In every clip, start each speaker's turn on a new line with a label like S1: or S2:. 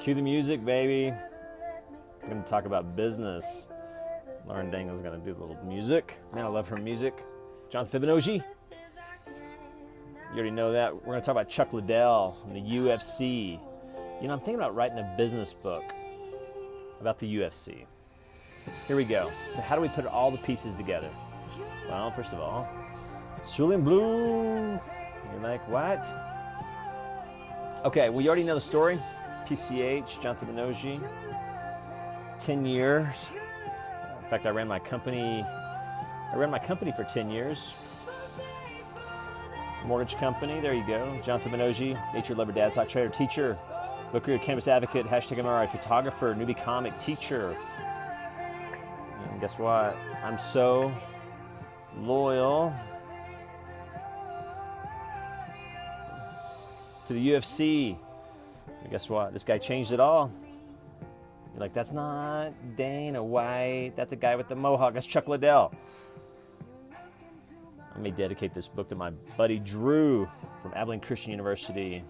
S1: Cue the music, baby. I'm going to talk about business. Lauren Dangle's going to do a little music. Man, I love her music. John Fibonacci. You already know that. We're going to talk about Chuck Liddell and the UFC. You know, I'm thinking about writing a business book about the UFC. Here we go. So how do we put all the pieces together? Well, first of all, Cerulean Blue. You're like, what? Okay, well, you already know the story. PCH, John Fibonacci, 10 years. In fact, I ran my company for 10 years. Mortgage company, there you go. John Fibonacci, nature lover, dad, stock trader, teacher, book career, cannabis advocate, hashtag MRI, photographer, newbie comic, teacher. And guess what? I'm so loyal to the UFC. And guess what? This guy changed it all. You're like, that's not Dana White. That's the guy with the mohawk. That's Chuck Liddell. Let me dedicate this book to my buddy Drew from Abilene Christian University.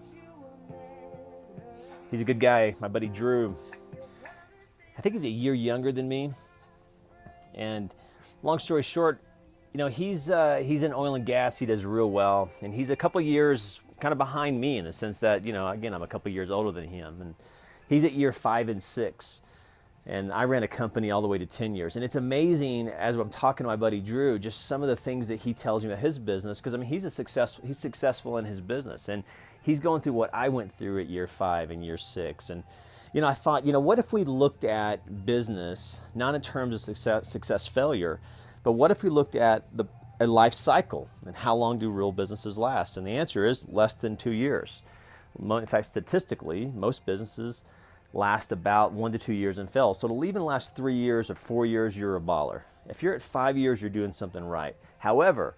S1: He's a good guy, my buddy Drew. I think he's a year younger than me. And long story short, you know, he's in oil and gas. He does real well. And he's a couple years kind of behind me in the sense that, you know, again, I'm a couple years older than him. And he's at year 5 and 6. And I ran a company all the way to 10 years. And it's amazing as I'm talking to my buddy Drew, just some of the things that he tells me about his business. Because, I mean, he's successful in his business. And he's going through what I went through at year 5 and year 6. And, you know, I thought, you know, what if we looked at business, not in terms of success, failure, but what if we looked at a life cycle and how long do real businesses last? And the answer is less than 2 years. In fact, statistically, most businesses last about 1 to 2 years and fail. So to even last 3 years or 4 years, you're a baller. If you're at 5 years, you're doing something right. However,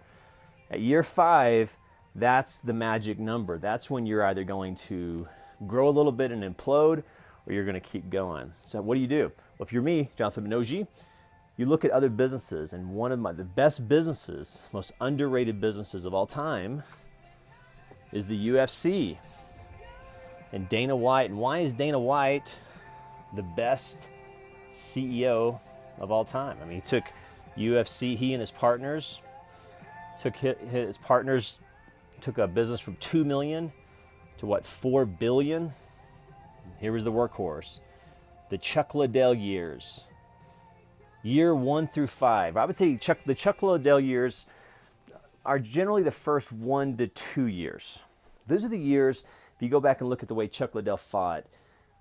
S1: at year 5, that's the magic number. That's when you're either going to grow a little bit and implode, or you're going to keep going. So what do? Well, if you're me, John Fibonacci, you look at other businesses, and one of the best businesses, most underrated businesses of all time is the UFC. And Dana White. And why is Dana White the best CEO of all time? I mean, he took UFC, he and his partners took a business from 2 million to what, 4 billion? Here was the workhorse. The Chuck Liddell years. Year 1 through 5. I would say the Chuck Liddell years are generally the first 1 to 2 years. Those are the years, if you go back and look at the way Chuck Liddell fought,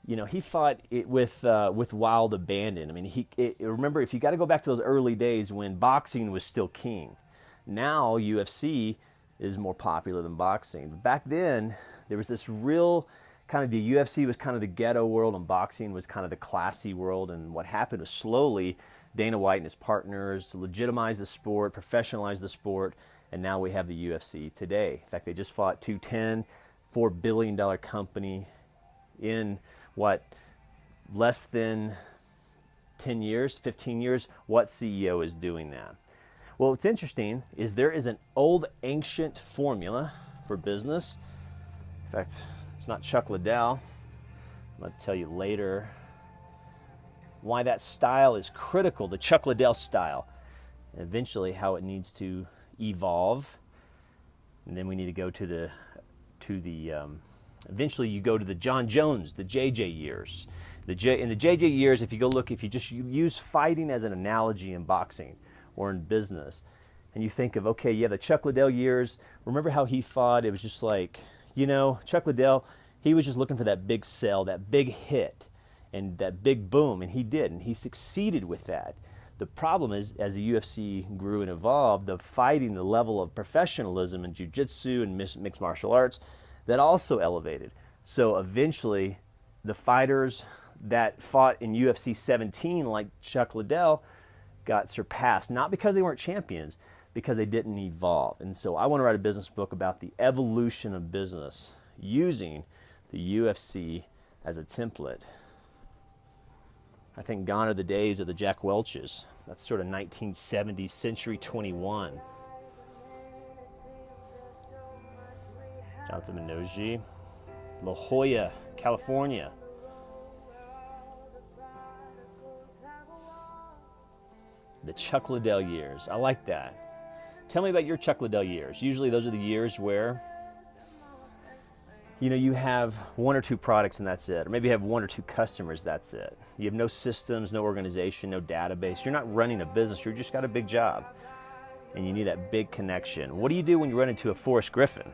S1: you know, he fought it with wild abandon. I mean, remember, if you got to go back to those early days when boxing was still king. Now UFC is more popular than boxing. But back then, there was this real kind of, the UFC was kind of the ghetto world and boxing was kind of the classy world. And what happened was slowly Dana White and his partners legitimized the sport, professionalized the sport, and now we have the UFC today. In fact, they just fought 210, $4 billion company in what, less than 10 years, 15 years. What CEO is doing that? Well, what's interesting is there is an old ancient formula for business. In fact, it's not Chuck Liddell. I'm going to tell you later why that style is critical, the Chuck Liddell style, and eventually how it needs to evolve. And then we need to go to the eventually you go to the John Jones, the JJ years. In the JJ years, if you just use fighting as an analogy in boxing or in business, and you think of, okay, yeah, the Chuck Liddell years, remember how he fought? It was just like, you know, Chuck Liddell, he was just looking for that big sell, that big hit, and that big boom, and he did, and he succeeded with that. The problem is, as the UFC grew and evolved, the fighting, the level of professionalism in jiu-jitsu and mixed martial arts, that also elevated. So eventually, the fighters that fought in UFC 17, like Chuck Liddell, got surpassed, not because they weren't champions, because they didn't evolve. And so I want to write a business book about the evolution of business using the UFC as a template. I think gone are the days of the Jack Welches. That's sort of 1970s, Century 21. Jonathan Minogue, La Jolla, California. The Chuck Liddell years. I like that. Tell me about your Chuck Liddell years. Usually those are the years where, you have one or two products and that's it. Or maybe you have one or two customers, that's it. You have no systems, no organization, no database. You're not running a business, you just got a big job. And you need that big connection. What do you do when you run into a Forrest Griffin?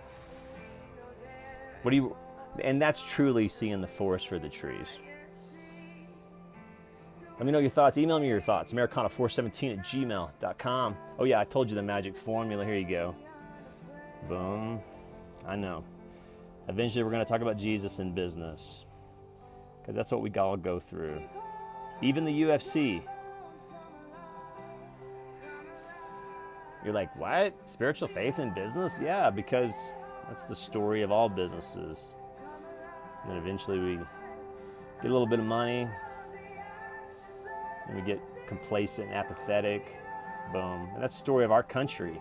S1: And that's truly seeing the forest for the trees. Let me know your thoughts. Email me your thoughts. Americana417@gmail.com. Oh yeah, I told you the magic formula. Here you go. Boom. I know. Eventually we're going to talk about Jesus in business, because that's what we all go through. Even the UFC. You're like, what? Spiritual faith in business? Yeah, because that's the story of all businesses. And then eventually we get a little bit of money, and we get complacent, apathetic. Boom. And that's the story of our country.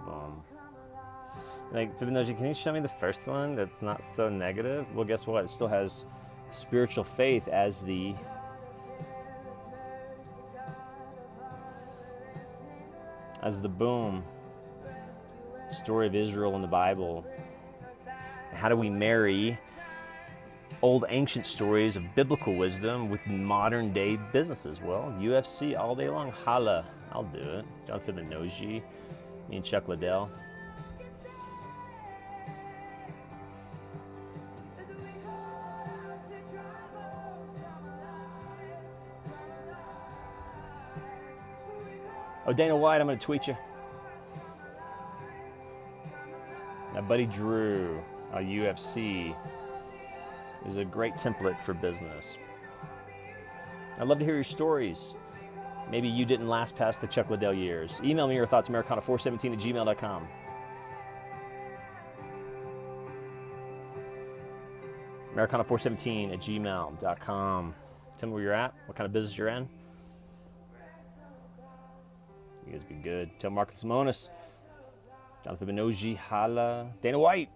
S1: Boom. Like, for those, can you show me the first one that's not so negative? Well, guess what? It still has spiritual faith as the boom. Story of Israel in the Bible. How do we marry old ancient stories of biblical wisdom with modern day businesses? Well, UFC all day long. Holla. I'll do it. Jonathan Minoji, me and Chuck Liddell. Oh, Dana White, I'm going to tweet you. My buddy Drew, UFC, is a great template for business. I'd love to hear your stories. Maybe you didn't last past the Chuck Liddell years. Email me your thoughts, Americana417@gmail.com. Americana417@gmail.com. Tell me where you're at, what kind of business you're in. You guys be good. Tell Marcus Simonis, Jonathan Minoji, holla. Dana White.